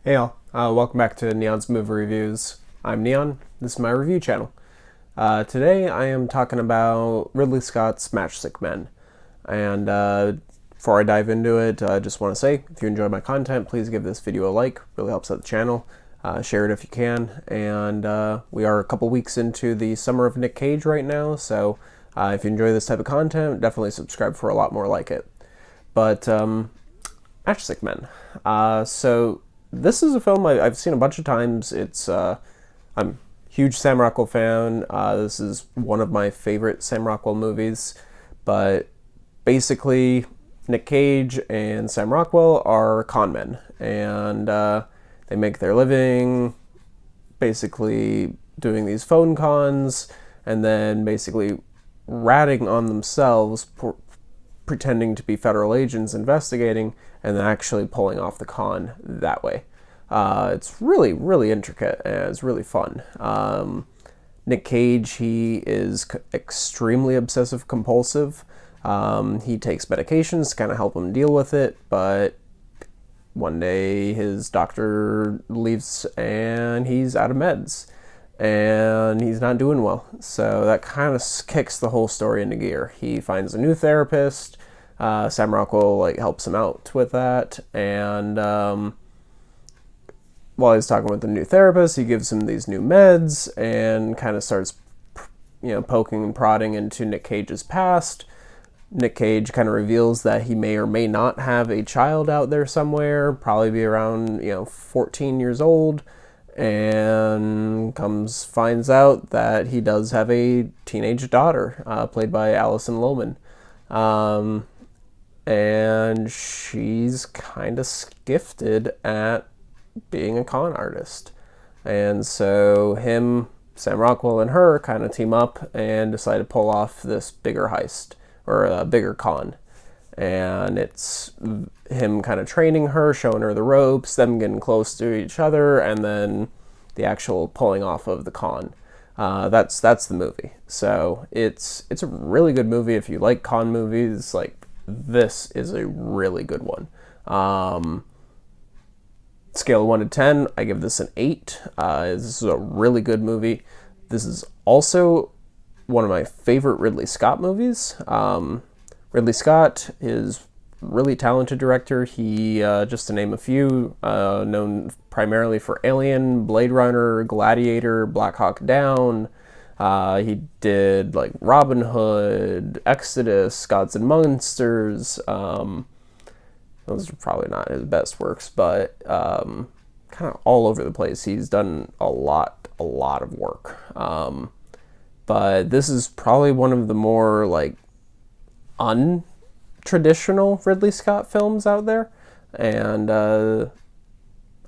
Hey all, welcome back to Neon's Movie Reviews. I'm Neon, this is my review channel. Today I am talking about Ridley Scott's Matchstick Men. And before I dive into it, I just want to say, if you enjoy my content, please give this video a like, really helps out the channel. Share it if you can. And we are a couple weeks into the Summer of Nic Cage right now, so if you enjoy this type of content, definitely subscribe for a lot more like it. But Matchstick Men. So this is a film I've seen a bunch of times. I'm a huge Sam Rockwell fan. This is one of my favorite Sam Rockwell movies. But basically, Nic Cage and Sam Rockwell are con men. And they make their living basically doing these phone cons and then basically ratting on themselves, pretending to be federal agents investigating, and then actually pulling off the con that way. It's really, really intricate, and it's really fun. Nic Cage, he is extremely obsessive compulsive. He takes medications to kind of help him deal with it, but one day his doctor leaves and he's out of meds, and he's not doing well. So that kind of kicks the whole story into gear. He finds a new therapist. Sam Rockwell helps him out with that, and while he's talking with the new therapist, he gives him these new meds and kind of starts, poking and prodding into Nic Cage's past. Nic Cage kind of reveals that he may or may not have a child out there somewhere, probably be around 14 years old, and finds out that he does have a teenage daughter, played by Alison Lohman. And she's kind of gifted at being a con artist. And so Sam Rockwell and her kind of team up and decide to pull off this bigger heist, or a bigger con. And it's him kind of training her, showing her the ropes, them getting close to each other, and then the actual pulling off of the con. That's the movie. So it's a really good movie. If you like con movies, this is a really good one. Scale of 1 to 10, I give this an 8. This is a really good movie. This is also one of my favorite Ridley Scott movies. Ridley Scott is a really talented director. He, just to name a few, known primarily for Alien, Blade Runner, Gladiator, Black Hawk Down. He did Robin Hood, Exodus, Gods and Monsters. Those are probably not his best works, but kind of all over the place. He's done a lot of work. But this is probably one of the more untraditional Ridley Scott films out there. And I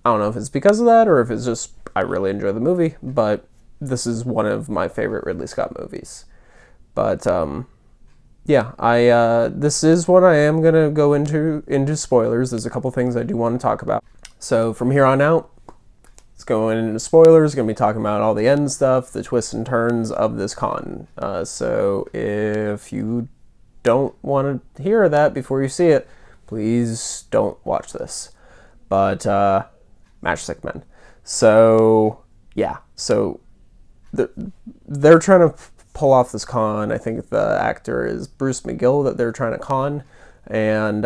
don't know if it's because of that or if it's just I really enjoy the movie, but this is one of my favorite Ridley Scott movies. But yeah, this is what I am gonna go into spoilers. There's a couple things I do want to talk about. So from here on out, let's go into spoilers. Gonna be talking about all the end stuff, the twists and turns of this con. So if you don't want to hear that before you see it, please don't watch this. But Matchstick Men. So yeah, so they're trying to pull off this con. I think the actor is Bruce McGill that they're trying to con, and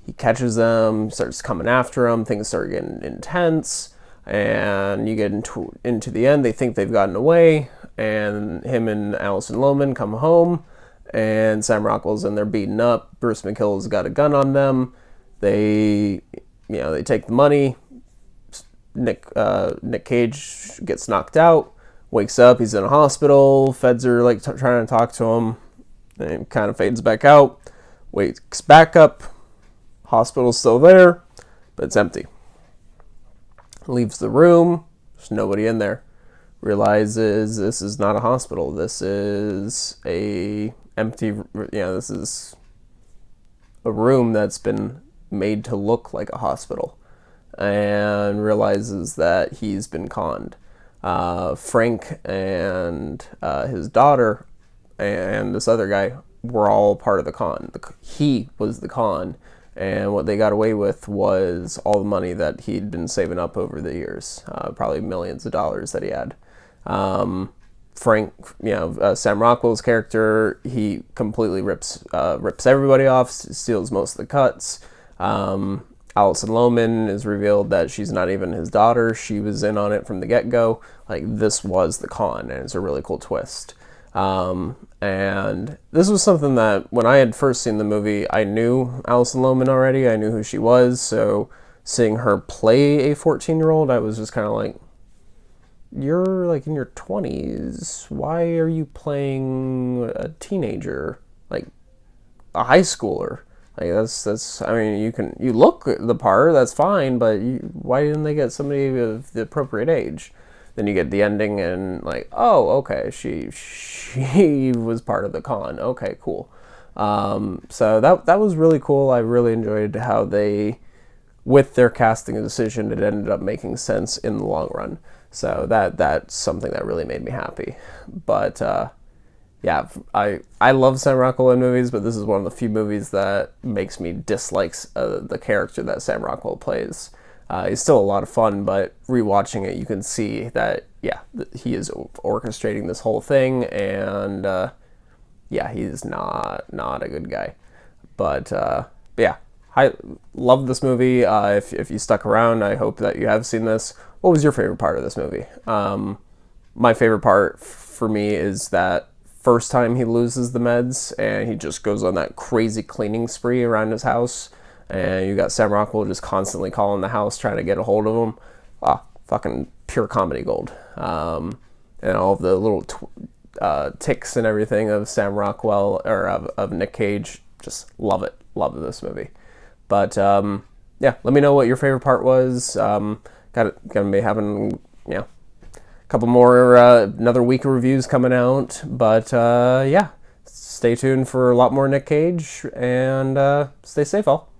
he catches them, starts coming after them. Things start getting intense, and you get into the end. They think they've gotten away, and him and Alison Lohman come home, and Sam Rockwell's in there beaten up. Bruce McGill's got a gun on them. They take the money. Nic Cage gets knocked out, wakes up, he's in a hospital, feds are trying to talk to him, and kind of fades back out, wakes back up, hospital's still there, but it's empty. Leaves the room, there's nobody in there. Realizes this is not a hospital, this is this is a room that's been made to look like a hospital. And realizes that he's been conned. Frank and his daughter and this other guy were all part of the con. He was the con, And what they got away with was all the money that he'd been saving up over the years, probably millions of dollars that he had. Frank, Sam Rockwell's character, he completely rips everybody off, steals most of the cuts. Alison Lohman is revealed that she's not even his daughter. She was in on it from the get-go. Like, this was the con, and it's a really cool twist. And this was something that when I had first seen the movie, I knew Alison Lohman already. I knew who she was, so seeing her play a 14-year-old, I was just kind of like, you're like in your 20s. Why are you playing a teenager, like a high schooler? Like that's. I mean, you look the part. That's fine, but why didn't they get somebody of the appropriate age? Then you get the ending, and like, oh, okay, she was part of the con. Okay, cool. So that was really cool. I really enjoyed how they, with their casting decision, it ended up making sense in the long run. So that's something that really made me happy. But yeah, I love Sam Rockwell in movies, but this is one of the few movies that makes me dislike the character that Sam Rockwell plays. He's still a lot of fun, but rewatching it, you can see that, yeah, he is orchestrating this whole thing, and yeah, he's not a good guy. But yeah, I love this movie. If you stuck around, I hope that you have seen this. What was your favorite part of this movie? My favorite part for me is that first time he loses the meds and he just goes on that crazy cleaning spree around his house, and you got Sam Rockwell just constantly calling the house trying to get a hold of him. Fucking pure comedy gold. And all of the little ticks and everything of Sam Rockwell, or of Nic Cage, just love it. Love this movie. But yeah, let me know what your favorite part was. Gonna be having a couple more another week of reviews coming out. But yeah, stay tuned for a lot more Nic Cage, and stay safe, all.